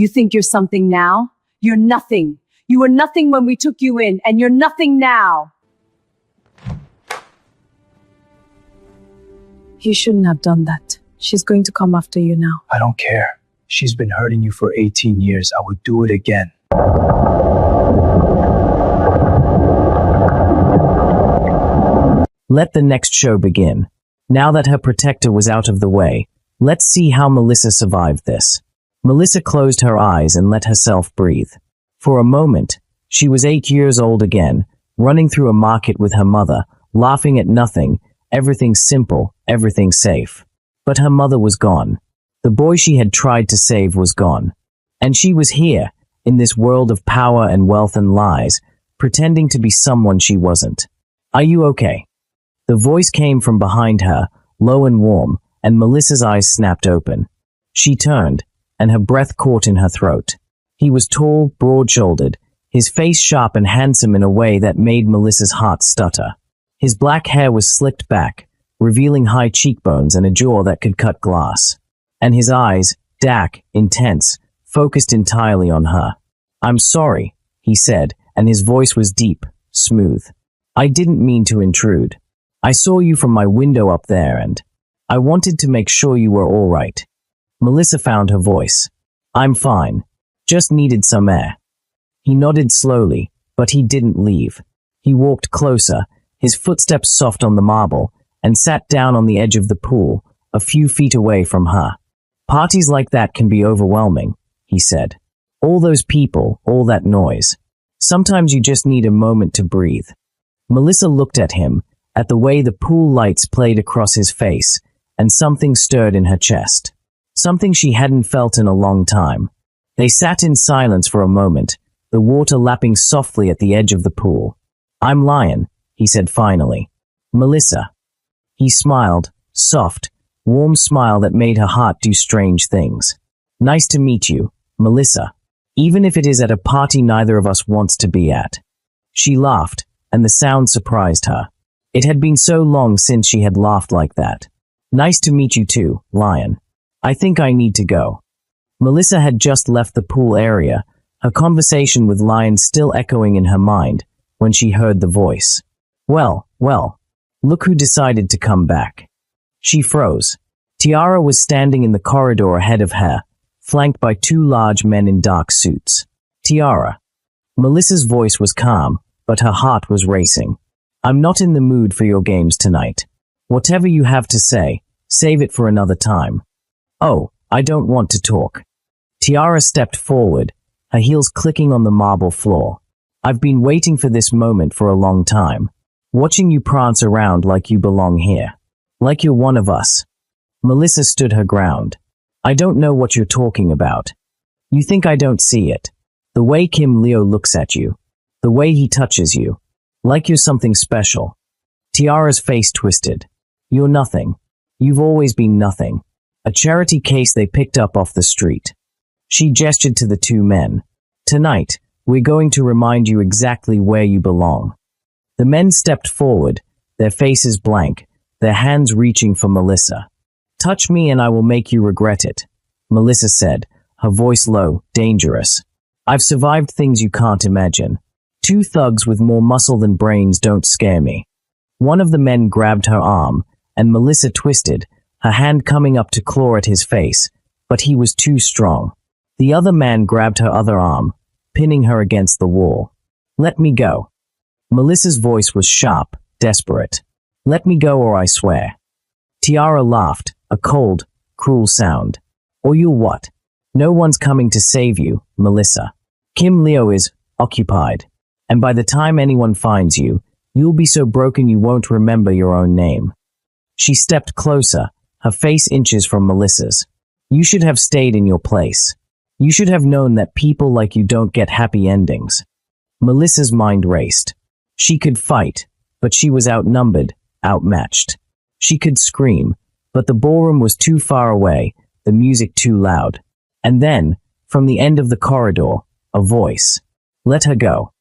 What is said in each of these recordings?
You think you're something now? You're nothing. You were nothing when we took you in, and you're nothing now. You shouldn't have done that. She's going to come after you now. I don't care. She's been hurting you for 18 years. I would do it again. Let the next show begin. Now that her protector was out of the way, let's see how Melissa survived this. Melissa closed her eyes and let herself breathe. For a moment, she was 8 years old again, running through a market with her mother, laughing at nothing, everything simple, everything safe. But her mother was gone. The boy she had tried to save was gone. And she was here, in this world of power and wealth and lies, pretending to be someone she wasn't. Are you okay? The voice came from behind her, low and warm, and Melissa's eyes snapped open. She turned, and her breath caught in her throat. He was tall, broad-shouldered, his face sharp and handsome in a way that made Melissa's heart stutter. His black hair was slicked back, revealing high cheekbones and a jaw that could cut glass. And his eyes, dark, intense, focused entirely on her. "I'm sorry," he said, and his voice was deep, smooth. "I didn't mean to intrude. I saw you from my window up there and I wanted to make sure you were all right." Melissa found her voice. "I'm fine. Just needed some air." He nodded slowly, but he didn't leave. He walked closer, his footsteps soft on the marble, and sat down on the edge of the pool, a few feet away from her. "Parties like that can be overwhelming," he said. "All those people, all that noise. Sometimes you just need a moment to breathe." Melissa looked at him, at the way the pool lights played across his face, and something stirred in her chest. Something she hadn't felt in a long time. They sat in silence for a moment, the water lapping softly at the edge of the pool. "I'm Lion," he said finally. "Melissa." He smiled, soft, warm smile that made her heart do strange things. "Nice to meet you, Melissa. Even if it is at a party neither of us wants to be at." She laughed, and the sound surprised her. It had been so long since she had laughed like that. "Nice to meet you too, Lion. I think I need to go." Melissa had just left the pool area, her conversation with Lion still echoing in her mind, when she heard the voice. Well, look who decided to come back." She froze. Tiara was standing in the corridor ahead of her, flanked by two large men in dark suits. "Tiara." Melissa's voice was calm, but her heart was racing. "I'm not in the mood for your games tonight. Whatever you have to say, save it for another time." "Oh, I don't want to talk." Tiara stepped forward, her heels clicking on the marble floor. "I've been waiting for this moment for a long time. Watching you prance around like you belong here. Like you're one of us." Melissa stood her ground. "I don't know what you're talking about. You think I don't see it? The way Kim Leo looks at you. The way he touches you. Like you're something special." Tiara's face twisted. "You're nothing. You've always been nothing. A charity case they picked up off the street." She gestured to the two men. "Tonight, we're going to remind you exactly where you belong." The men stepped forward, their faces blank, their hands reaching for Melissa. "Touch me and I will make you regret it," Melissa said, her voice low, dangerous. "I've survived things you can't imagine. Two thugs with more muscle than brains don't scare me." One of the men grabbed her arm, and Melissa twisted, her hand coming up to claw at his face, but he was too strong. The other man grabbed her other arm, pinning her against the wall. "Let me go." Melissa's voice was sharp, desperate. "Let me go or I swear." Tiara laughed, a cold, cruel sound. "Or you'll what? No one's coming to save you, Melissa. Kim Leo is occupied. And by the time anyone finds you, you'll be so broken you won't remember your own name." She stepped closer, her face inches from Melissa's. "You should have stayed in your place. You should have known that people like you don't get happy endings." Melissa's mind raced. She could fight, but she was outnumbered, outmatched. She could scream, but the ballroom was too far away, the music too loud. And then, from the end of the corridor, a voice. "Let her go."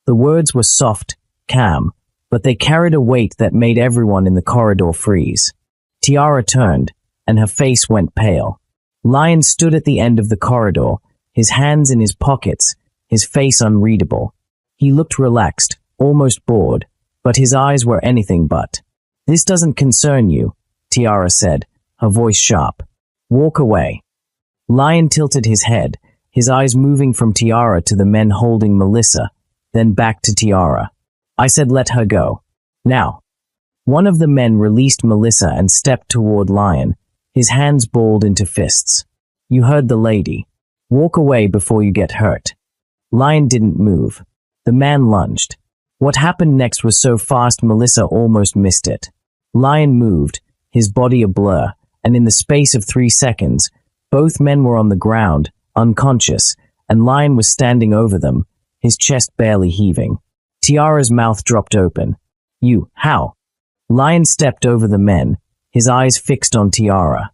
The words were soft, calm, but they carried a weight that made everyone in the corridor freeze. Tiara turned, and her face went pale. Lion stood at the end of the corridor, his hands in his pockets, his face unreadable. He looked relaxed, almost bored, but his eyes were anything but. "This doesn't concern you," Tiara said, her voice sharp. "Walk away." Lion tilted his head, his eyes moving from Tiara to the men holding Melissa, then back to Tiara. "I said let her go. Now." One of the men released Melissa and stepped toward Lion, his hands balled into fists. "You heard the lady. Walk away before you get hurt." Lion didn't move. The man lunged. What happened next was so fast Melissa almost missed it. Lion moved, his body a blur, and in the space of 3 seconds, both men were on the ground, unconscious, and Lion was standing over them, his chest barely heaving. Tiara's mouth dropped open. How?" Lion stepped over the men, his eyes fixed on Tiara.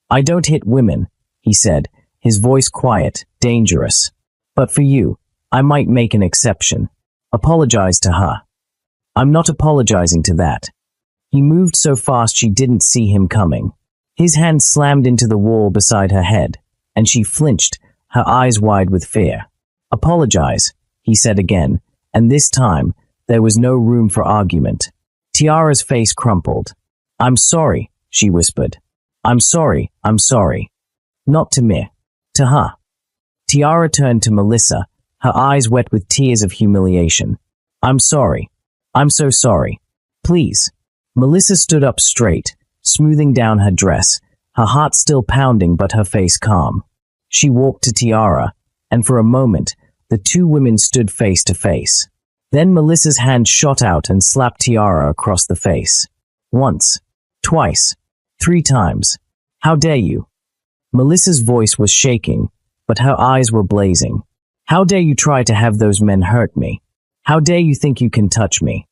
"I don't hit women," he said, his voice quiet, dangerous. "But for you, I might make an exception. Apologize to her." "I'm not apologizing to that." He moved so fast she didn't see him coming. His hand slammed into the wall beside her head, and she flinched, her eyes wide with fear. "Apologize," he said again, and this time, there was no room for argument. Tiara's face crumpled. "I'm sorry," she whispered. I'm sorry. Not to me. To her." Tiara turned to Melissa, her eyes wet with tears of humiliation. "I'm sorry. I'm so sorry. Please." Melissa stood up straight, smoothing down her dress, her heart still pounding but her face calm. She walked to Tiara, and for a moment, the two women stood face to face. Then Melissa's hand shot out and slapped Tiara across the face. Once, twice, 3 times. "How dare you?" Melissa's voice was shaking, but her eyes were blazing. "How dare you try to have those men hurt me? How dare you think you can touch me?"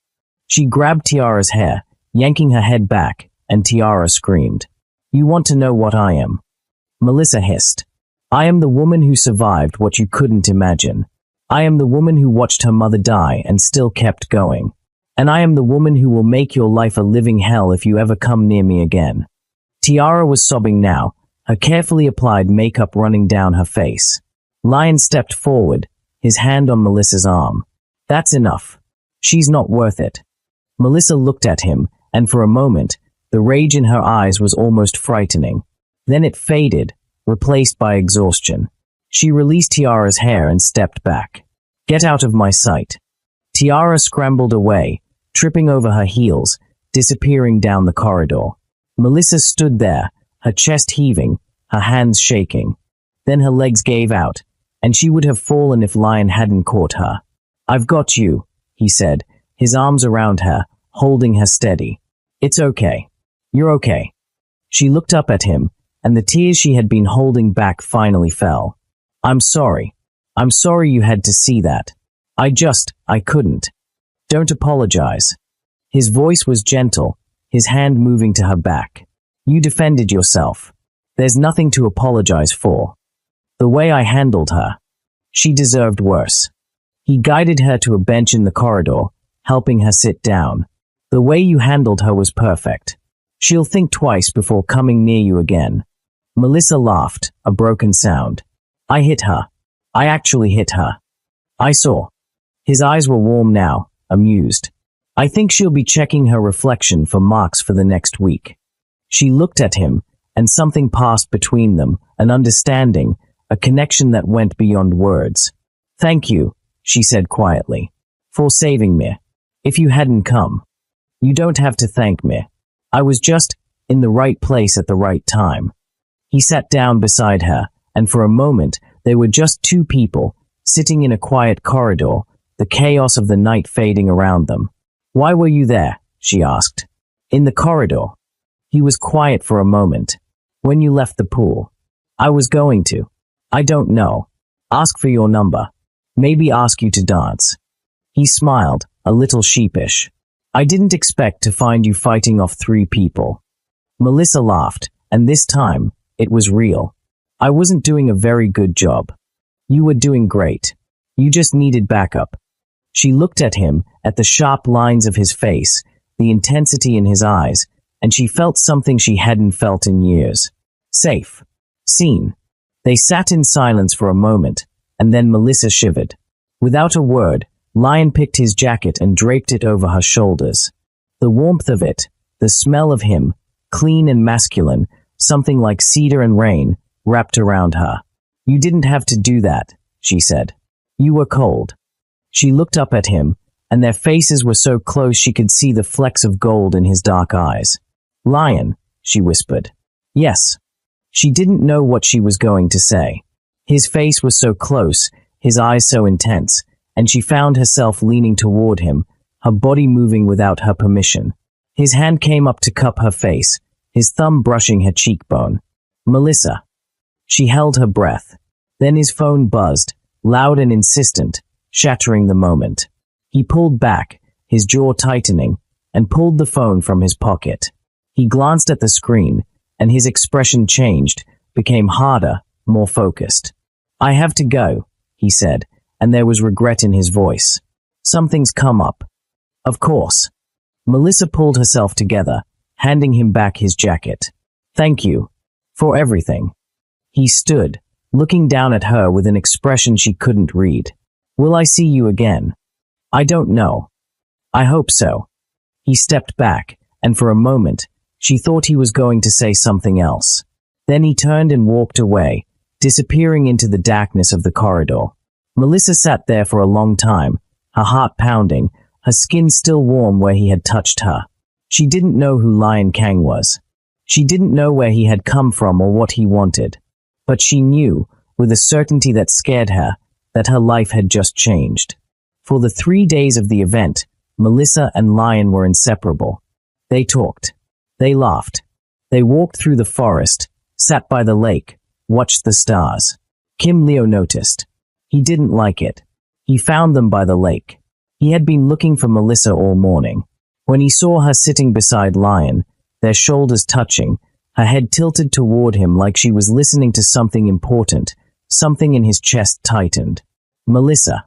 She grabbed Tiara's hair, yanking her head back, and Tiara screamed. "You want to know what I am?" Melissa hissed. "I am the woman who survived what you couldn't imagine. I am the woman who watched her mother die and still kept going. And I am the woman who will make your life a living hell if you ever come near me again." Tiara was sobbing now, her carefully applied makeup running down her face. Lion stepped forward, his hand on Melissa's arm. "That's enough. She's not worth it." Melissa looked at him, and for a moment, the rage in her eyes was almost frightening. Then it faded, replaced by exhaustion. She released Tiara's hair and stepped back. "Get out of my sight." Tiara scrambled away, tripping over her heels, disappearing down the corridor. Melissa stood there, her chest heaving, her hands shaking. Then her legs gave out, and she would have fallen if Lion hadn't caught her. "I've got you," he said, his arms around her, holding her steady. "It's okay. You're okay." She looked up at him, and the tears she had been holding back finally fell. "I'm sorry. I'm sorry you had to see that. I couldn't." "Don't apologize." His voice was gentle, his hand moving to her back. "You defended yourself. There's nothing to apologize for. The way I handled her. She deserved worse." He guided her to a bench in the corridor, helping her sit down. "The way you handled her was perfect. She'll think twice before coming near you again." Melissa laughed, a broken sound. "I hit her. I actually hit her. I saw." His eyes were warm now, amused. "I think she'll be checking her reflection for marks for the next week." She looked at him, and something passed between them, an understanding, a connection that went beyond words. "Thank you," she said quietly, "for saving me. If you hadn't come, you don't have to thank me. I was just in the right place at the right time." He sat down beside her, and for a moment, they were just 2 people, sitting in a quiet corridor, the chaos of the night fading around them. "Why were you there?" she asked. "In the corridor." He was quiet for a moment. "When you left the pool." "I was going to. I don't know. Ask for your number. Maybe ask you to dance." He smiled, a little sheepish. "I didn't expect to find you fighting off 3 people." Melissa laughed, and this time, it was real. "I wasn't doing a very good job. You were doing great. You just needed backup." She looked at him, at the sharp lines of his face, the intensity in his eyes, and she felt something she hadn't felt in years. Safe. Seen. They sat in silence for a moment, and then Melissa shivered. Without a word, Lion picked his jacket and draped it over her shoulders. The warmth of it, the smell of him, clean and masculine, something like cedar and rain, wrapped around her. "You didn't have to do that," she said. "You were cold." She looked up at him, and their faces were so close she could see the flecks of gold in his dark eyes. "Lion," she whispered. "Yes." She didn't know what she was going to say. His face was so close, his eyes so intense, and she found herself leaning toward him, her body moving without her permission. His hand came up to cup her face, his thumb brushing her cheekbone. "Melissa." She held her breath. Then his phone buzzed, loud and insistent, shattering the moment. He pulled back, his jaw tightening, and pulled the phone from his pocket. He glanced at the screen, and his expression changed, became harder, more focused. "I have to go," he said, and there was regret in his voice. "Something's come up." "Of course." Melissa pulled herself together, handing him back his jacket. "Thank you. For everything." He stood, looking down at her with an expression she couldn't read. "Will I see you again?" "I don't know." "I hope so." He stepped back, and for a moment, she thought he was going to say something else. Then he turned and walked away, disappearing into the darkness of the corridor. Melissa sat there for a long time, her heart pounding, her skin still warm where he had touched her. She didn't know who Lion Kang was. She didn't know where he had come from or what he wanted. But she knew, with a certainty that scared her, that her life had just changed. For the 3 days of the event, Melissa and Lion were inseparable. They talked. They laughed. They walked through the forest, sat by the lake, watched the stars. Kim Leo noticed. He didn't like it. He found them by the lake. He had been looking for Melissa all morning. When he saw her sitting beside Lion, their shoulders touching, her head tilted toward him like she was listening to something important, something in his chest tightened. "Melissa."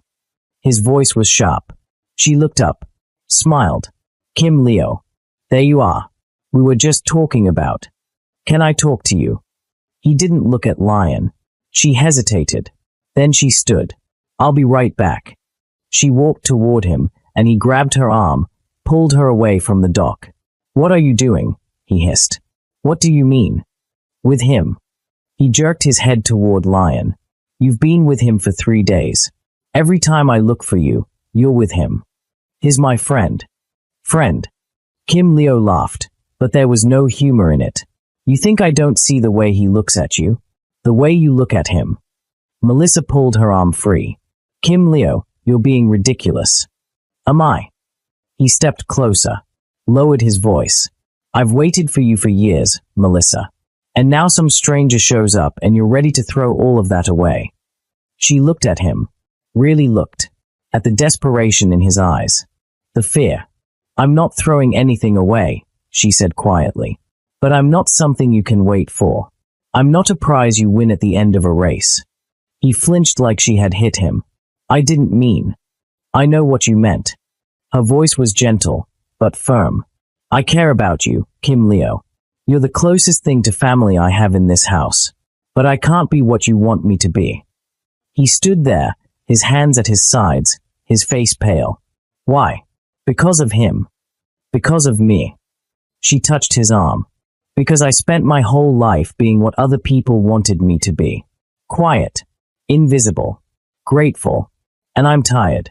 His voice was sharp. She looked up, smiled. "Kim Leo. There you are. We were just talking about. Can I talk to you?" He didn't look at Lion. She hesitated. Then she stood. "I'll be right back." She walked toward him, and he grabbed her arm, pulled her away from the dock. "What are you doing?" he hissed. "What do you mean?" "With him." He jerked his head toward Lion. "You've been with him for 3 days. Every time I look for you, you're with him. He's my friend." "Friend?" Kim Leo laughed, but there was no humor in it. "You think I don't see the way he looks at you? The way you look at him?" Melissa pulled her arm free. "Kim Leo, you're being ridiculous." "Am I?" He stepped closer, lowered his voice. "I've waited for you for years, Melissa. And now some stranger shows up and you're ready to throw all of that away." She looked at him, really looked, at the desperation in his eyes, the fear. "I'm not throwing anything away," she said quietly. "But I'm not something you can wait for. I'm not a prize you win at the end of a race." He flinched like she had hit him. "I didn't mean." "I know what you meant." Her voice was gentle, but firm. "I care about you, Kim Leo. You're the closest thing to family I have in this house. But I can't be what you want me to be." He stood there, his hands at his sides, his face pale. "Why?" "Because of him. Because of me." She touched his arm. "Because I spent my whole life being what other people wanted me to be. Quiet, invisible, grateful, and I'm tired."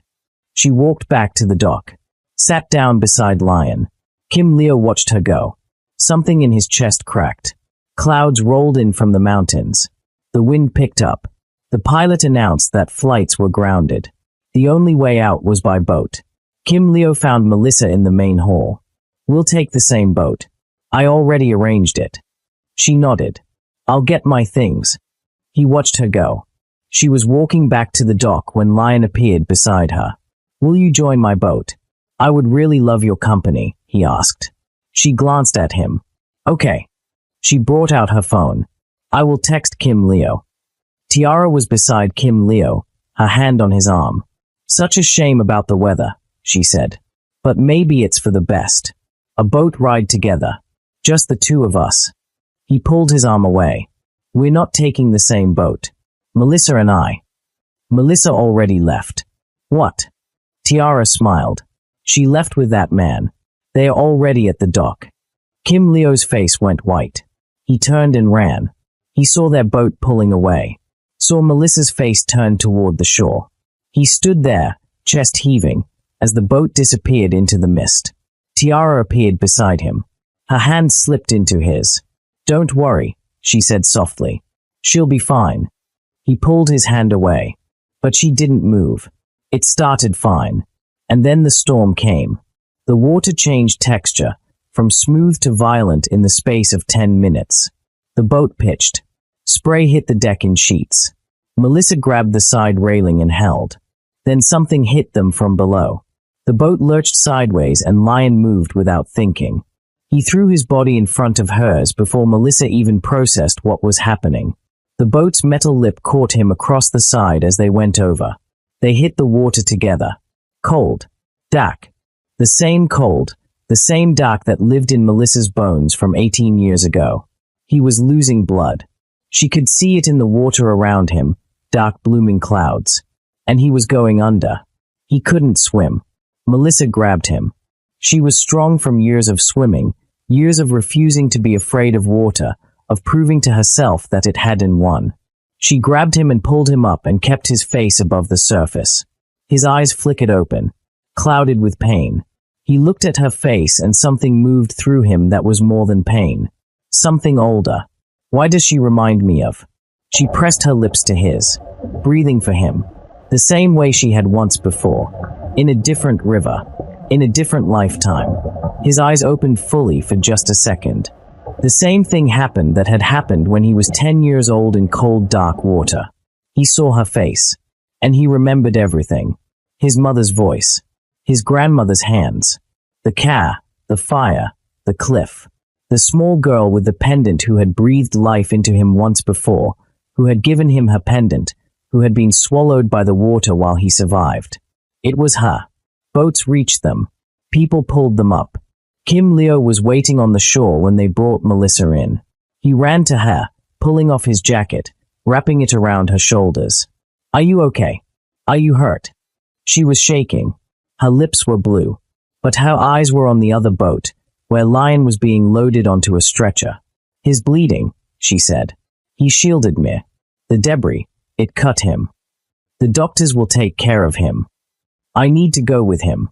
She walked back to the dock, sat down beside Lion. Kim Leo watched her go. Something in his chest cracked. Clouds rolled in from the mountains. The wind picked up. The pilot announced that flights were grounded. The only way out was by boat. Kim Leo found Melissa in the main hall. "We'll take the same boat. I already arranged it." She nodded. "I'll get my things." He watched her go. She was walking back to the dock when Lion appeared beside her. "Will you join my boat? I would really love your company," he asked. She glanced at him. "Okay." She brought out her phone. "I will text Kim Leo." Tiara was beside Kim Leo, her hand on his arm. "Such a shame about the weather," she said. "But maybe it's for the best. A boat ride together. Just the two of us." He pulled his arm away. We're not taking the same boat. Melissa and I. Melissa already left. What? Tiara smiled. She left with that man. They are already at the dock. Kim Leo's face went white. He turned and ran. He saw their boat pulling away. Saw Melissa's face turn toward the shore. He stood there, chest heaving, as the boat disappeared into the mist. Tiara appeared beside him. Her hand slipped into his. Don't worry, she said softly. She'll be fine. He pulled his hand away. But she didn't move. It started fine. And then the storm came. The water changed texture, from smooth to violent in the space of 10 minutes. The boat pitched. Spray hit the deck in sheets. Melissa grabbed the side railing and held. Then something hit them from below. The boat lurched sideways and Lion moved without thinking. He threw his body in front of hers before Melissa even processed what was happening. The boat's metal lip caught him across the side as they went over. They hit the water together. Cold. Dark. The same cold. The same dark that lived in Melissa's bones from 18 years ago. He was losing blood. She could see it in the water around him, dark blooming clouds. And he was going under. He couldn't swim. Melissa grabbed him. She was strong from years of swimming, years of refusing to be afraid of water, of proving to herself that it hadn't won. She grabbed him and pulled him up and kept his face above the surface. His eyes flickered open, clouded with pain. He looked at her face and something moved through him that was more than pain. Something older. Why does she remind me of? She pressed her lips to his, breathing for him, the same way she had once before, in a different river, in a different lifetime. His eyes opened fully for just a second. The same thing happened that had happened when he was 10 years old in cold, dark water. He saw her face, and he remembered everything. His mother's voice, his grandmother's hands, the car, the fire, the cliff, the small girl with the pendant who had breathed life into him once before, who had given him her pendant, who had been swallowed by the water while he survived. It was her. Boats reached them. People pulled them up. Kim Leo was waiting on the shore when they brought Melissa in. He ran to her, pulling off his jacket, wrapping it around her shoulders. Are you okay? Are you hurt? She was shaking. Her lips were blue, but her eyes were on the other boat, where Lion was being loaded onto a stretcher. He's bleeding, she said. He shielded me. The debris, it cut him. The doctors will take care of him. I need to go with him.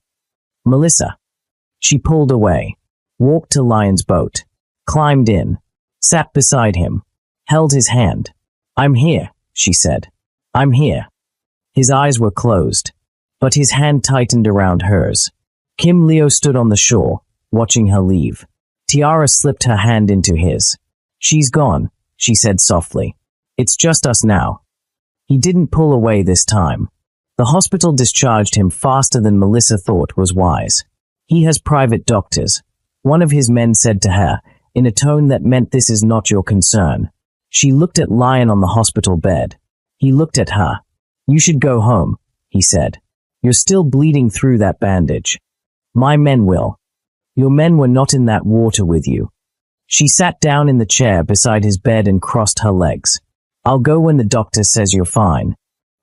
Melissa. She pulled away, walked to Lion's boat, climbed in, sat beside him, held his hand. I'm here, she said. I'm here. His eyes were closed, but his hand tightened around hers. Kim Leo stood on the shore, watching her leave. Tiara slipped her hand into his. She's gone, she said softly. It's just us now. He didn't pull away this time. The hospital discharged him faster than Melissa thought was wise. He has private doctors. One of his men said to her, in a tone that meant this is not your concern. She looked at Lion on the hospital bed. He looked at her. You should go home, he said. You're still bleeding through that bandage. My men will. Your men were not in that water with you. She sat down in the chair beside his bed and crossed her legs. I'll go when the doctor says you're fine.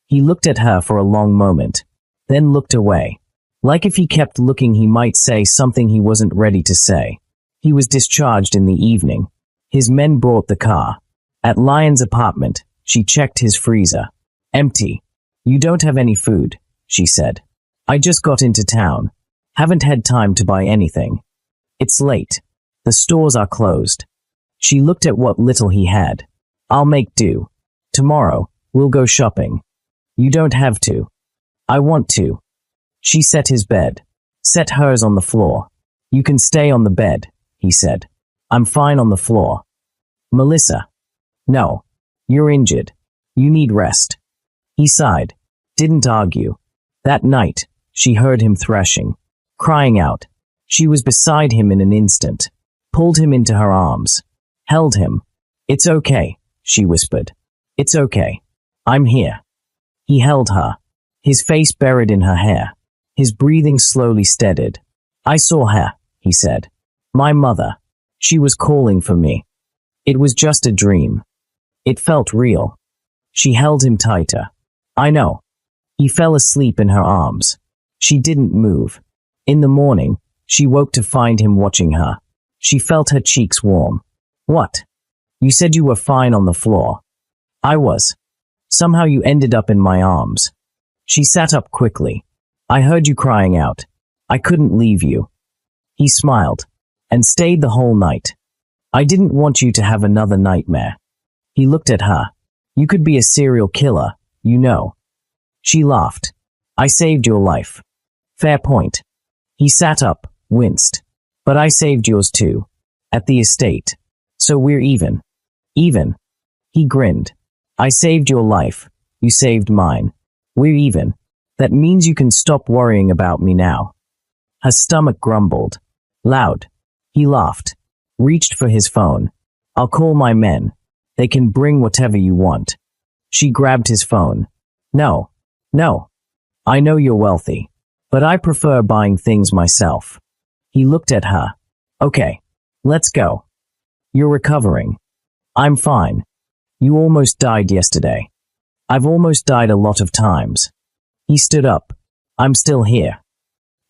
He looked at her for a long moment, then looked away. Like if he kept looking he might say something he wasn't ready to say. He was discharged in the evening. His men brought the car. At Lion's apartment, she checked his freezer. Empty. You don't have any food, she said. I just got into town. Haven't had time to buy anything. It's late. The stores are closed. She looked at what little he had. I'll make do. Tomorrow, we'll go shopping. You don't have to. I want to. She set his bed. Set hers on the floor. You can stay on the bed, he said. I'm fine on the floor. Melissa. No. You're injured. You need rest. He sighed. Didn't argue. That night, she heard him threshing, crying out. She was beside him in an instant, pulled him into her arms, held him. It's okay, she whispered. It's okay. I'm here. He held her, his face buried in her hair. His breathing slowly steadied. I saw her, he said. My mother. She was calling for me. It was just a dream. It felt real. She held him tighter. I know. He fell asleep in her arms. She didn't move. In the morning, she woke to find him watching her. She felt her cheeks warm. What? You said you were fine on the floor. I was. Somehow you ended up in my arms. She sat up quickly. I heard you crying out. I couldn't leave you. He smiled and stayed the whole night. I didn't want you to have another nightmare. He looked at her. You could be a serial killer, you know. She laughed. I saved your life. Fair point. He sat up, winced. But I saved yours too. At the estate. So we're even. Even. He grinned. I saved your life. You saved mine. We're even. That means you can stop worrying about me now. Her stomach grumbled. Loud. He laughed. Reached for his phone. I'll call my men. They can bring whatever you want. She grabbed his phone. No. No. I know you're wealthy. But I prefer buying things myself. He looked at her. Okay. Let's go. You're recovering. I'm fine. You almost died yesterday. I've almost died a lot of times. He stood up. I'm still here.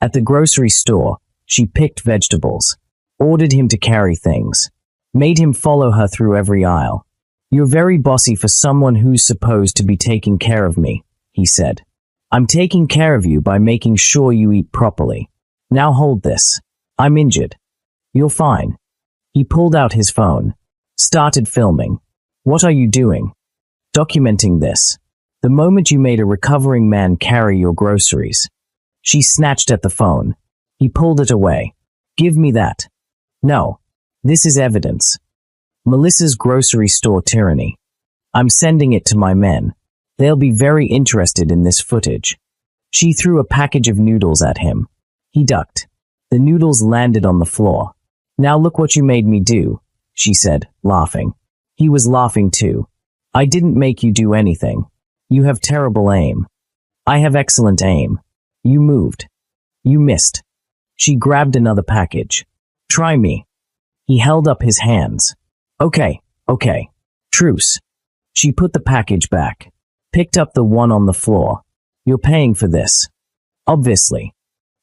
At the grocery store, she picked vegetables. Ordered him to carry things. Made him follow her through every aisle. You're very bossy for someone who's supposed to be taking care of me, he said. I'm taking care of you by making sure you eat properly. Now hold this. I'm injured. You're fine. He pulled out his phone. Started filming. What are you doing? Documenting this. The moment you made a recovering man carry your groceries. She snatched at the phone. He pulled it away. Give me that. No. This is evidence. Melissa's grocery store tyranny. I'm sending it to my men. They'll be very interested in this footage. She threw a package of noodles at him. He ducked. The noodles landed on the floor. Now look what you made me do, she said, laughing. He was laughing too. I didn't make you do anything. You have terrible aim. I have excellent aim. You moved. You missed. She grabbed another package. Try me. He held up his hands. Okay. Truce. She put the package back. Picked up the one on the floor. You're paying for this. Obviously.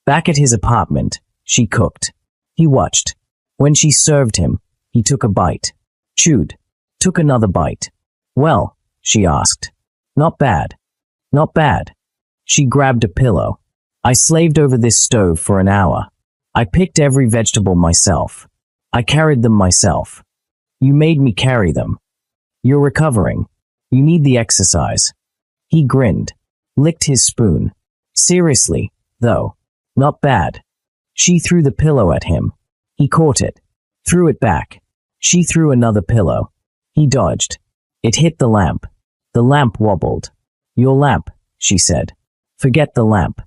Back at his apartment, she cooked. He watched. When she served him, he took a bite. Chewed. Took another bite. Well, she asked. Not bad. Not bad. She grabbed a pillow. I slaved over this stove for an hour. I picked every vegetable myself. I carried them myself. You made me carry them. You're recovering. You need the exercise. He grinned. Licked his spoon. Seriously, though. Not bad. She threw the pillow at him. He caught it. Threw it back. She threw another pillow. He dodged. It hit the lamp. The lamp wobbled. Your lamp, she said. Forget the lamp.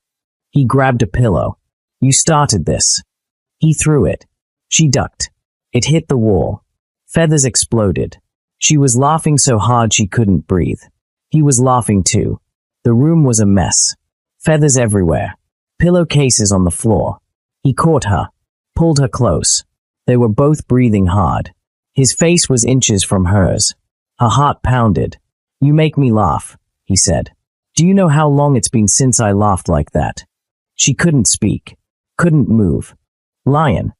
He grabbed a pillow. You started this. He threw it. She ducked. It hit the wall. Feathers exploded. She was laughing so hard she couldn't breathe. He was laughing too. The room was a mess. Feathers everywhere. Pillowcases on the floor. He caught her. Pulled her close. They were both breathing hard. His face was inches from hers. Her heart pounded. You make me laugh, he said. Do you know how long it's been since I laughed like that? She couldn't speak. Couldn't move. Lion.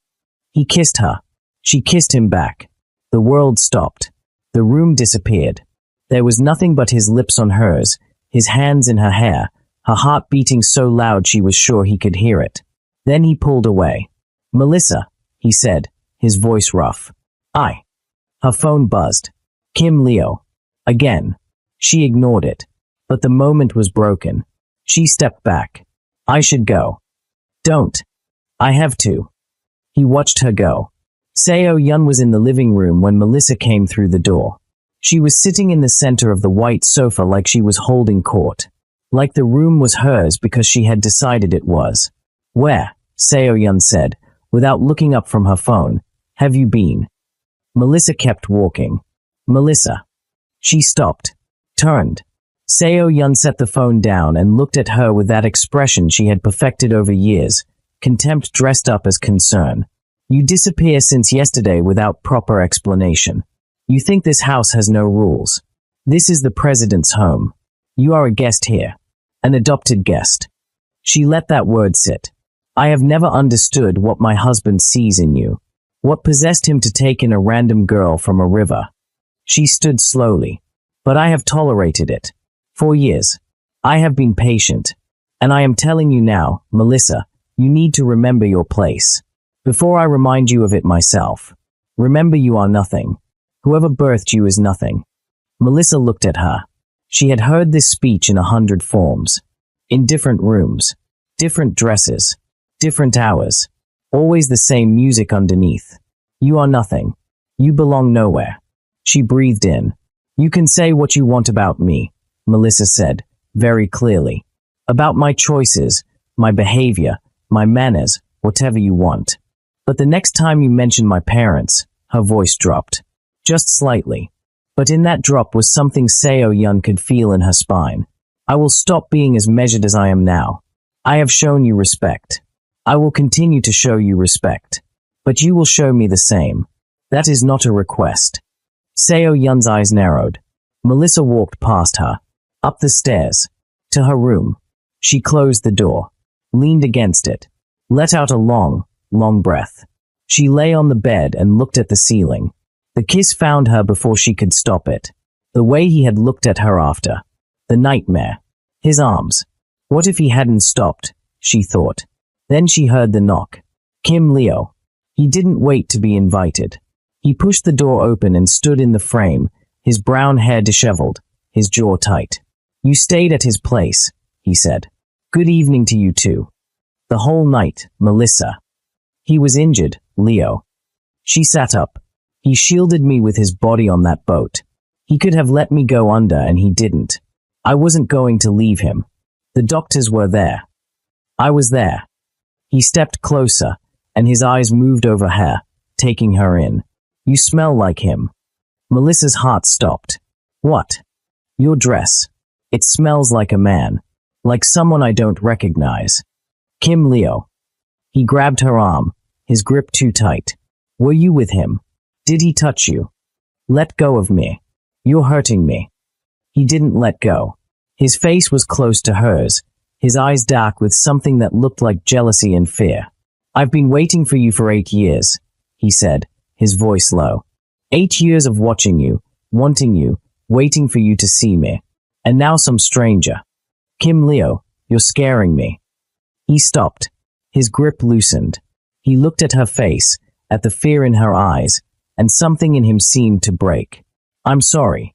He kissed her. She kissed him back. The world stopped. The room disappeared. There was nothing but his lips on hers, his hands in her hair, her heart beating so loud she was sure he could hear it. Then he pulled away. Melissa, he said, his voice rough. I. Her phone buzzed. Kim Leo. Again. She ignored it. But the moment was broken. She stepped back. I should go. Don't. I have to. He watched her go. Seo Yun was in the living room when Melissa came through the door. She was sitting in the center of the white sofa like she was holding court. Like the room was hers because she had decided it was. Where, Seo Yun said, without looking up from her phone, have you been? Melissa kept walking. Melissa. She stopped. Turned. Seo Yun set the phone down and looked at her with that expression she had perfected over years, contempt dressed up as concern. You disappear since yesterday without proper explanation. You think this house has no rules. This is the president's home. You are a guest here. An adopted guest. She let that word sit. I have never understood what my husband sees in you. What possessed him to take in a random girl from a river. She stood slowly. But I have tolerated it. For years. I have been patient. And I am telling you now, Melissa, you need to remember your place. Before I remind you of it myself. Remember you are nothing. Whoever birthed you is nothing. Melissa looked at her. She had heard this speech in 100 forms. In different rooms. Different dresses. Different hours. Always the same music underneath. You are nothing. You belong nowhere. She breathed in. You can say what you want about me, Melissa said, very clearly. About my choices, my behavior, my manners, whatever you want. But the next time you mention my parents, her voice dropped. Just slightly. But in that drop was something Seo Yun could feel in her spine. I will stop being as measured as I am now. I have shown you respect. I will continue to show you respect. But you will show me the same. That is not a request. Seo Yun's eyes narrowed. Melissa walked past her. Up the stairs. To her room. She closed the door. Leaned against it. Let out a long, long breath. She lay on the bed and looked at the ceiling. The kiss found her before she could stop it. The way he had looked at her after. The nightmare. His arms. What if he hadn't stopped, she thought. Then she heard the knock. Kim Leo. He didn't wait to be invited. He pushed the door open and stood in the frame, his brown hair disheveled, his jaw tight. You stayed at his place, he said. Good evening to you too. The whole night, Melissa. He was injured, Leo. She sat up. He shielded me with his body on that boat. He could have let me go under and he didn't. I wasn't going to leave him. The doctors were there. I was there. He stepped closer, and his eyes moved over her, taking her in. You smell like him. Melissa's heart stopped. What? Your dress. It smells like a man. Like someone I don't recognize. Kim Leo. He grabbed her arm, his grip too tight. Were you with him? Did he touch you? Let go of me. You're hurting me. He didn't let go. His face was close to hers, his eyes dark with something that looked like jealousy and fear. I've been waiting for you for 8 years, he said, his voice low. 8 years of watching you, wanting you, waiting for you to see me. And now some stranger. Kim Leo, you're scaring me. He stopped. His grip loosened. He looked at her face, at the fear in her eyes, and something in him seemed to break. I'm sorry.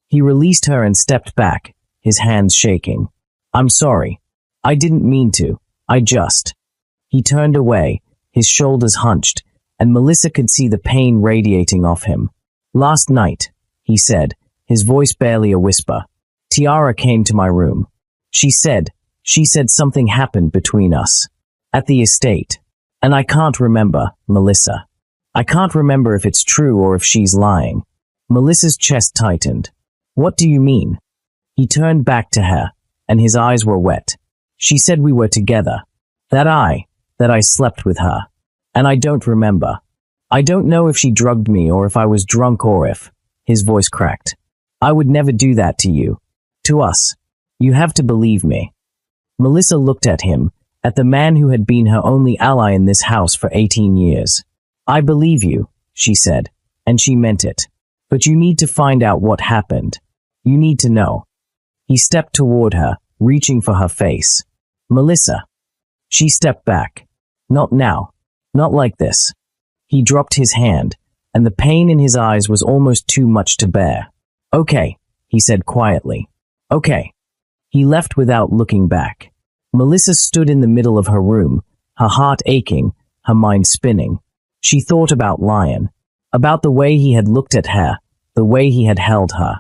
He released her and stepped back, his hands shaking. I'm sorry. I didn't mean to. I just. He turned away, his shoulders hunched, and Melissa could see the pain radiating off him. Last night, he said, his voice barely a whisper. Tiara came to my room. She said something happened between us. At the estate. And I can't remember, Melissa. I can't remember if it's true or if she's lying. Melissa's chest tightened. What do you mean? He turned back to her, and his eyes were wet. She said we were together. That I slept with her. And I don't remember. I don't know if she drugged me or if I was drunk or if. His voice cracked. I would never do that to you. To us. You have to believe me. Melissa looked at him, at the man who had been her only ally in this house for 18 years. I believe you, she said, and she meant it. But you need to find out what happened. You need to know. He stepped toward her, reaching for her face. Melissa. She stepped back. Not now. Not like this. He dropped his hand, and the pain in his eyes was almost too much to bear. Okay, he said quietly. Okay. He left without looking back. Melissa stood in the middle of her room, her heart aching, her mind spinning. She thought about Lion, about the way he had looked at her, the way he had held her.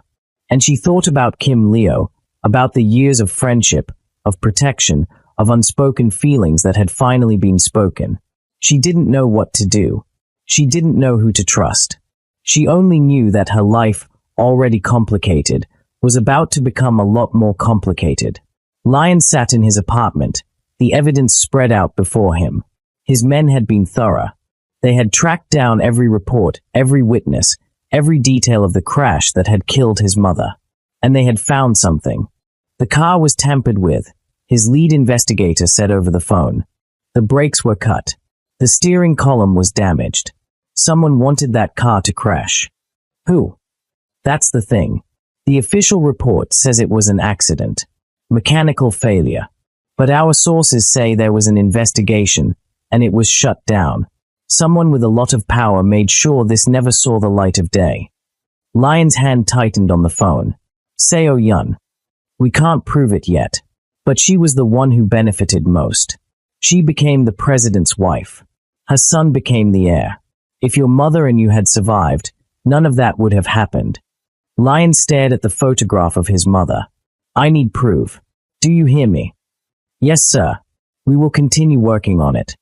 And she thought about Kim Leo, about the years of friendship, of protection, of unspoken feelings that had finally been spoken. She didn't know what to do. She didn't know who to trust. She only knew that her life, already complicated, was about to become a lot more complicated. Lion sat in his apartment, the evidence spread out before him. His men had been thorough. They had tracked down every report, every witness, every detail of the crash that had killed his mother. And they had found something. The car was tampered with, his lead investigator said over the phone. The brakes were cut. The steering column was damaged. Someone wanted that car to crash. Who? That's the thing. The official report says it was an accident. Mechanical failure. But our sources say there was an investigation, and it was shut down. Someone with a lot of power made sure this never saw the light of day. Lion's hand tightened on the phone. Seo Yun. We can't prove it yet. But she was the one who benefited most. She became the president's wife. Her son became the heir. If your mother and you had survived, none of that would have happened. Lion stared at the photograph of his mother. I need proof. Do you hear me? Yes, sir. We will continue working on it.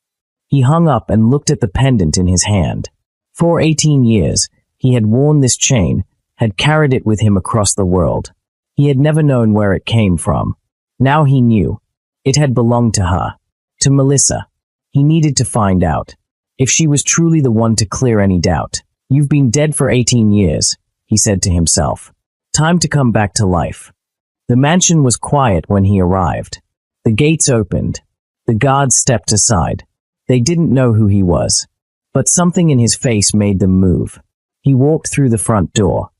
He hung up and looked at the pendant in his hand. For 18 years, he had worn this chain, had carried it with him across the world. He had never known where it came from. Now he knew. It had belonged to her. To Melissa. He needed to find out. If she was truly the one to clear any doubt. You've been dead for 18 years, he said to himself. Time to come back to life. The mansion was quiet when he arrived. The gates opened. The guards stepped aside. They didn't know who he was. But something in his face made them move. He walked through the front door.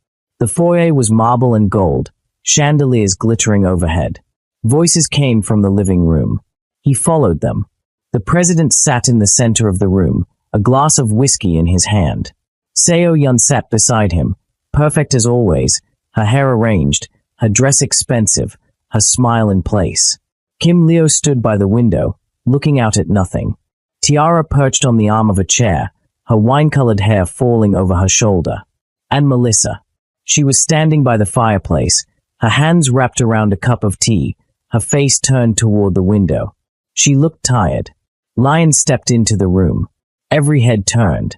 The foyer was marble and gold, chandeliers glittering overhead. Voices came from the living room. He followed them. The president sat in the center of the room, a glass of whiskey in his hand. Seo Yun sat beside him, perfect as always, her hair arranged, her dress expensive, her smile in place. Kim Leo stood by the window, looking out at nothing. Tiara perched on the arm of a chair, her wine-colored hair falling over her shoulder. And Melissa. She was standing by the fireplace, her hands wrapped around a cup of tea, her face turned toward the window. She looked tired. Lion stepped into the room. Every head turned.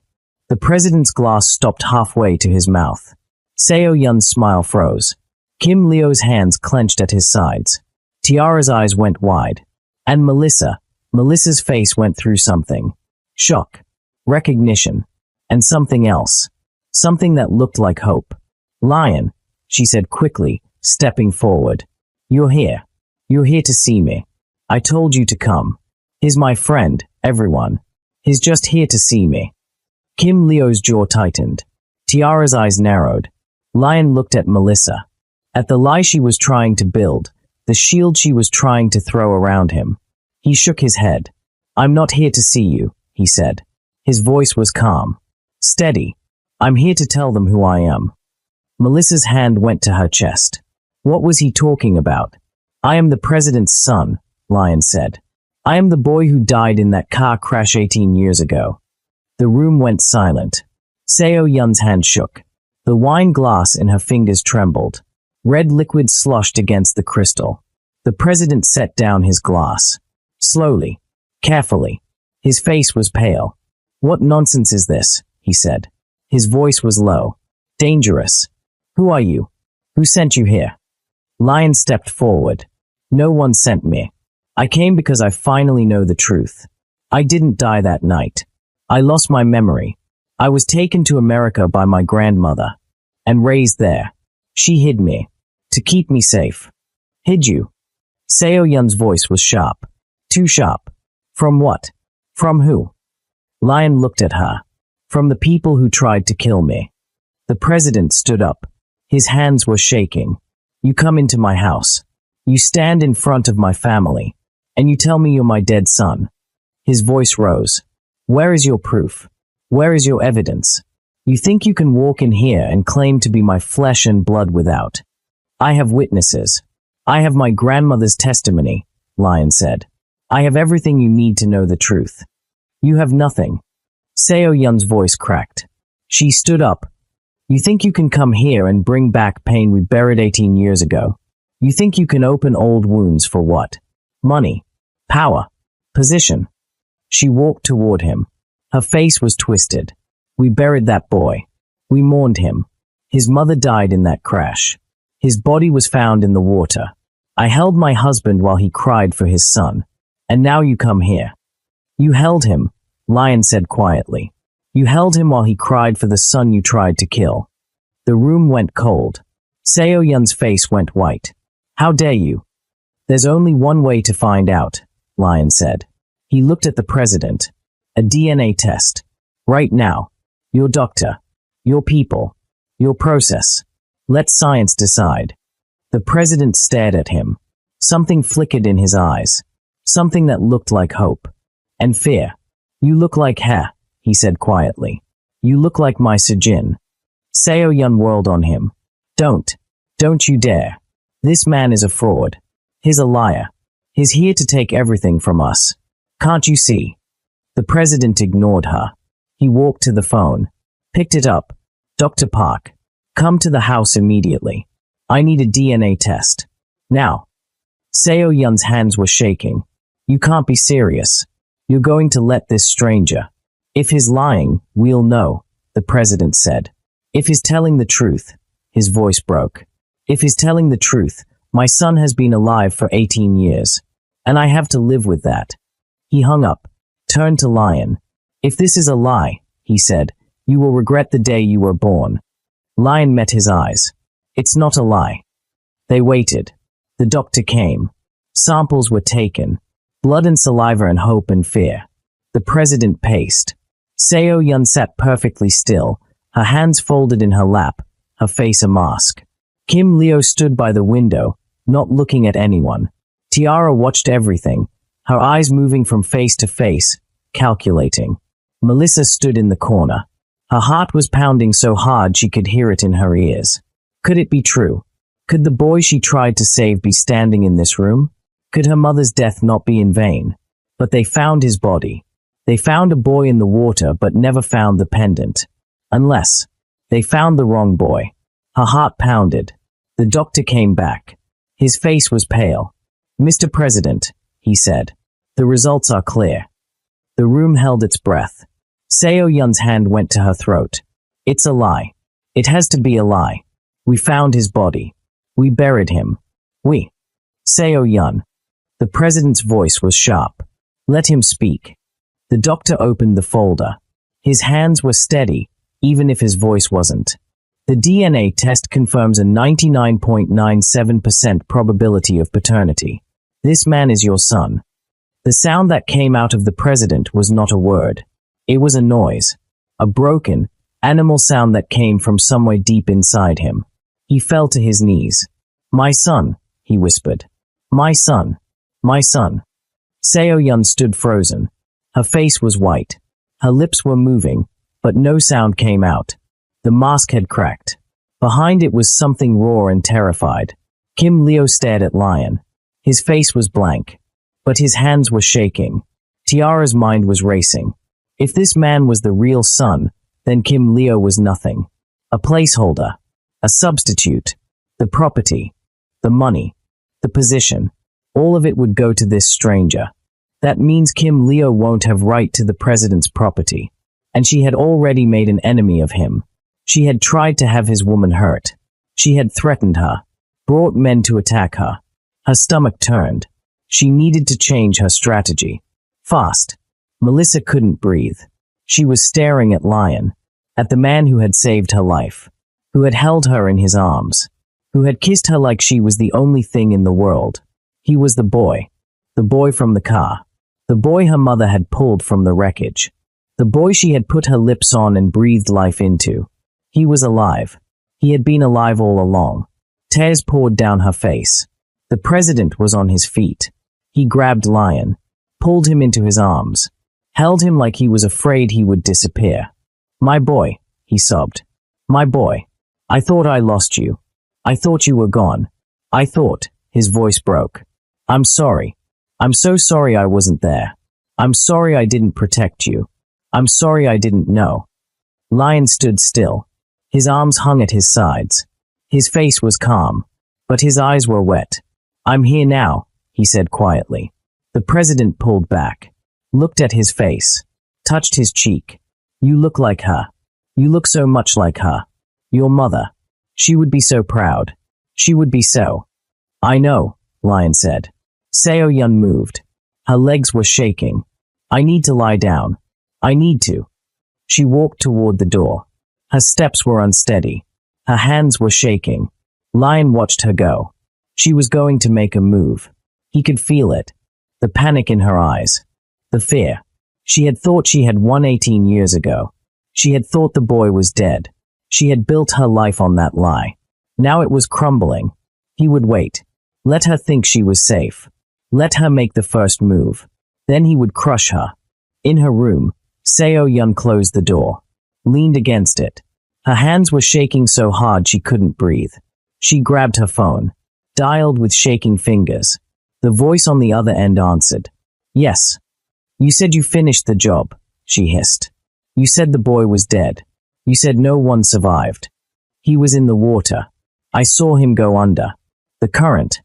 The president's glass stopped halfway to his mouth. Seo Yun's smile froze. Kim Leo's hands clenched at his sides. Tiara's eyes went wide. And Melissa's face went through something. Shock. Recognition. And something else. Something that looked like hope. Lion, she said quickly, stepping forward. You're here. You're here to see me. I told you to come. He's my friend, everyone. He's just here to see me. Kim Leo's jaw tightened. Tiara's eyes narrowed. Lion looked at Melissa. At the lie she was trying to build, the shield she was trying to throw around him. He shook his head. I'm not here to see you, he said. His voice was calm. Steady. I'm here to tell them who I am. Melissa's hand went to her chest. What was he talking about? I am the president's son, Lion said. I am the boy who died in that car crash 18 years ago. The room went silent. Seo Yun's hand shook. The wine glass in her fingers trembled. Red liquid sloshed against the crystal. The president set down his glass. Slowly. Carefully. His face was pale. What nonsense is this? He said. His voice was low. Dangerous. Who are you? Who sent you here? Lion stepped forward. No one sent me. I came because I finally know the truth. I didn't die that night. I lost my memory. I was taken to America by my grandmother and raised there. She hid me to keep me safe. Hid you? Seo Yun's voice was sharp. Too sharp. From what? From who? Lion looked at her. From the people who tried to kill me. The president stood up. His hands were shaking. You come into my house. You stand in front of my family. And you tell me you're my dead son. His voice rose. Where is your proof? Where is your evidence? You think you can walk in here and claim to be my flesh and blood without? I have witnesses. I have my grandmother's testimony, Lion said. I have everything you need to know the truth. You have nothing. Seo Yun's voice cracked. She stood up. You think you can come here and bring back pain we buried 18 years ago? You think you can open old wounds for what? Money. Power. Position. She walked toward him. Her face was twisted. We buried that boy. We mourned him. His mother died in that crash. His body was found in the water. I held my husband while he cried for his son. And now you come here. You held him, Lion said quietly. You held him while he cried for the son you tried to kill. The room went cold. Seo Yun's face went white. How dare you? There's only one way to find out, Lion said. He looked at the president. A DNA test. Right now. Your doctor. Your people. Your process. Let science decide. The president stared at him. Something flickered in his eyes. Something that looked like hope. And fear. You look like her, he said quietly. You look like my Sejin. Seo Yun whirled on him. Don't you dare. This man is a fraud. He's a liar. He's here to take everything from us. Can't you see? The president ignored her. He walked to the phone. Picked it up. Dr. Park, come to the house immediately. I need a DNA test. Now. Seo Yun's hands were shaking. You can't be serious. You're going to let this stranger. If he's lying, we'll know, the president said. If he's telling the truth, his voice broke. If he's telling the truth, my son has been alive for 18 years. And I have to live with that. He hung up, turned to Lion. If this is a lie, he said, you will regret the day you were born. Lion met his eyes. It's not a lie. They waited. The doctor came. Samples were taken. Blood and saliva and hope and fear. The president paced. Seo Yun sat perfectly still, her hands folded in her lap, her face a mask. Kim Leo stood by the window, not looking at anyone. Tiara watched everything, her eyes moving from face to face, calculating. Melissa stood in the corner. Her heart was pounding so hard she could hear it in her ears. Could it be true? Could the boy she tried to save be standing in this room? Could her mother's death not be in vain? But they found his body. They found a boy in the water but never found the pendant. Unless they found the wrong boy. Her heart pounded. The doctor came back. His face was pale. Mr. President, he said, the results are clear. The room held its breath. Seo Yun's hand went to her throat. It's a lie. It has to be a lie. We found his body. We buried him. We. Seo Yun. The president's voice was sharp. Let him speak. The doctor opened the folder. His hands were steady, even if his voice wasn't. The DNA test confirms a 99.97% probability of paternity. This man is your son. The sound that came out of the president was not a word. It was a noise. A broken, animal sound that came from somewhere deep inside him. He fell to his knees. My son, he whispered. My son. My son. Seo Yun stood frozen. Her face was white. Her lips were moving, but no sound came out. The mask had cracked. Behind it was something raw and terrified. Kim Leo stared at Lion. His face was blank, but his hands were shaking. Tiara's mind was racing. If this man was the real son, then Kim Leo was nothing. A placeholder. A substitute. The property. The money. The position. All of it would go to this stranger. That means Kim Leo won't have right to the president's property. And she had already made an enemy of him. She had tried to have his woman hurt. She had threatened her. Brought men to attack her. Her stomach turned. She needed to change her strategy. Fast. Melissa couldn't breathe. She was staring at Lion. At the man who had saved her life. Who had held her in his arms. Who had kissed her like she was the only thing in the world. He was the boy. The boy from the car. The boy her mother had pulled from the wreckage. The boy she had put her lips on and breathed life into. He was alive. He had been alive all along. Tears poured down her face. The president was on his feet. He grabbed Lion. Pulled him into his arms. Held him like he was afraid he would disappear. My boy, he sobbed. My boy. I thought I lost you. I thought you were gone. I thought, his voice broke. I'm sorry. I'm so sorry I wasn't there. I'm sorry I didn't protect you. I'm sorry I didn't know. Lion stood still. His arms hung at his sides. His face was calm, but his eyes were wet. I'm here now, he said quietly. The president pulled back, looked at his face, touched his cheek. You look like her. You look so much like her. Your mother. She would be so proud. She would be so. I know, Lion said. Seo Yun moved. Her legs were shaking. I need to lie down. I need to. She walked toward the door. Her steps were unsteady. Her hands were shaking. Lion watched her go. She was going to make a move. He could feel it. The panic in her eyes. The fear. She had thought she had won 18 years ago. She had thought the boy was dead. She had built her life on that lie. Now it was crumbling. He would wait. Let her think she was safe. Let her make the first move. Then he would crush her. In her room, Seo Yun closed the door. Leaned against it. Her hands were shaking so hard she couldn't breathe. She grabbed her phone. Dialed with shaking fingers. The voice on the other end answered. Yes. You said you finished the job, she hissed. You said the boy was dead. You said no one survived. He was in the water. I saw him go under. The current.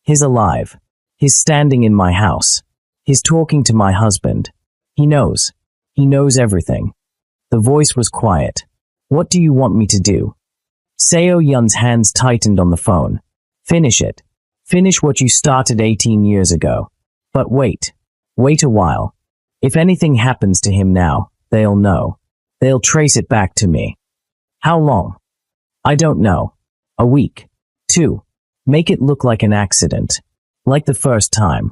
He's alive. He's standing in my house. He's talking to my husband. He knows. He knows everything. The voice was quiet. What do you want me to do? Seo Yun's hands tightened on the phone. Finish it. Finish what you started 18 years ago. But wait. Wait a while. If anything happens to him now, they'll know. They'll trace it back to me. How long? I don't know. A week. 2. Make it look like an accident. Like the first time.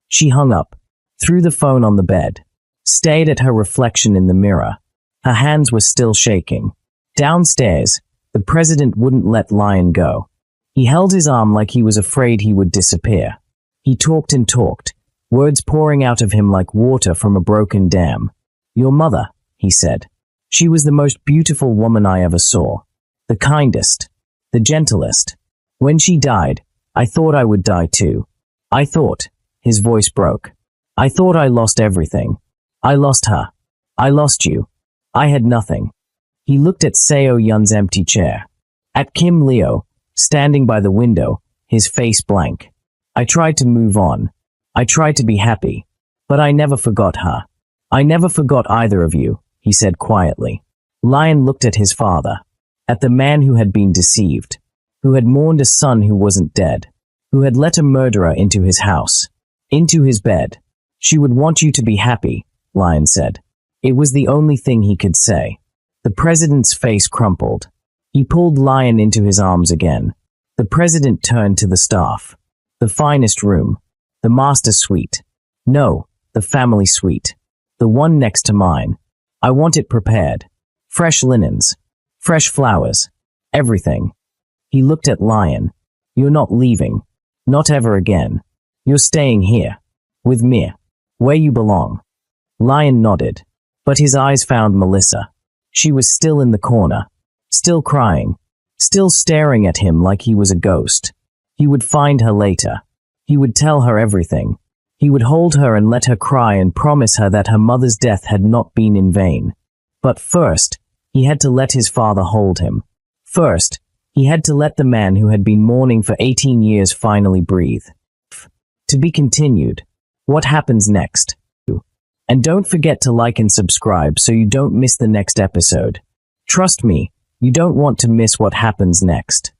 She hung up. Threw the phone on the bed. Stared at her reflection in the mirror. Her hands were still shaking. Downstairs, the president wouldn't let Lion go. He held his arm like he was afraid he would disappear. He talked and talked, words pouring out of him like water from a broken dam. Your mother, he said. She was the most beautiful woman I ever saw. The kindest. The gentlest. When she died, I thought I would die too. I thought, his voice broke. I thought I lost everything. I lost her. I lost you. I had nothing. He looked at Seo Yun's empty chair. At Kim Leo, standing by the window, his face blank. I tried to move on. I tried to be happy. But I never forgot her. I never forgot either of you, he said quietly. Lion looked at his father. At the man who had been deceived. Who had mourned a son who wasn't dead. Who had let a murderer into his house. Into his bed. She would want you to be happy, Lion said. It was the only thing he could say. The president's face crumpled. He pulled Lion into his arms again. The president turned to the staff. The finest room. The master suite. No, the family suite. The one next to mine. I want it prepared. Fresh linens. Fresh flowers. Everything. He looked at Lion. You're not leaving. Not ever again. You're staying here. With me. Where you belong. Lion nodded. But his eyes found Melissa. She was still in the corner. Still crying. Still staring at him like he was a ghost. He would find her later. He would tell her everything. He would hold her and let her cry and promise her that her mother's death had not been in vain. But first, he had to let his father hold him. First, he had to let the man who had been mourning for 18 years finally breathe. To be continued. What happens next? And don't forget to like and subscribe so you don't miss the next episode. Trust me, you don't want to miss what happens next.